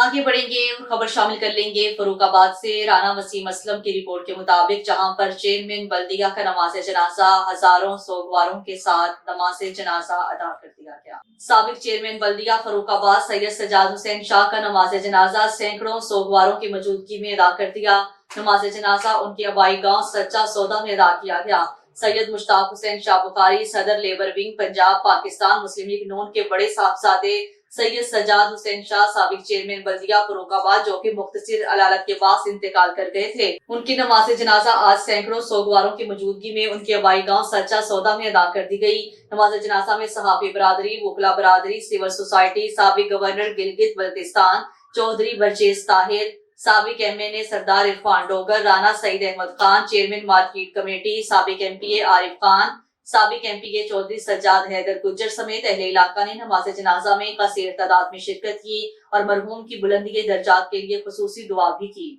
आगे बढ़ेंगे और खबर शामिल कर लेंगे फरुखाबाद से। राना वसीम असलम की रिपोर्ट के मुताबिक जहां पर चेयरमैन बल्दिया का नमाज जनाजा हजारों सोगवारों के साथ नमाज जनाजा अदा कर दिया गया। साबिक चेयरमैन बल्दिया फरुखाबाद सैयद सजाद हुसैन शाह का नमाज जनाजा सैकड़ों सोगवारों की मौजूदगी में अदा कर दिया। नमाज जनाजा उनके आबाई गाँव सच्चा सौदा में अदा किया गया। सैयद मुश्ताक हुसैन शाह बुखारी सदर लेबर विंग पंजाब पाकिस्तान मुस्लिम लीग नून के बड़े साहबजादे सैयद सजाद हुसैन शाह साबिक चेयरमैन बल्दिया फरुखाबाद जो कि मुख्तसर अलालत के बाद इंतकाल कर गए थे, उनकी नमाज जनाजा आज सैकड़ों सोगवारों की मौजूदगी में उनके आबाई गाँव सच्चा सौदा में अदा कर दी गई। नमाज जनाजा में सहाफी बरादरी, वकला बरादरी, सिविल सोसाइटी, साबिक गवर्नर गिलगित बल्तिस्तान चौधरी बरजेज ताहिर, साबिक MNA Sardar Irfan Dogar, Rana Saeed Ahmad Khan, chairman market committee, साबिक MPA आरिफ खान, साबिक MPA चौधरी सज्जाद हैदर गुज्जर समेत अहले इलाका ने नमाज जनाजा में कसीर तादाद में शिरकत की और मरहूम की बुलंदी दर्जात के लिए खुसूसी दुआ भी की।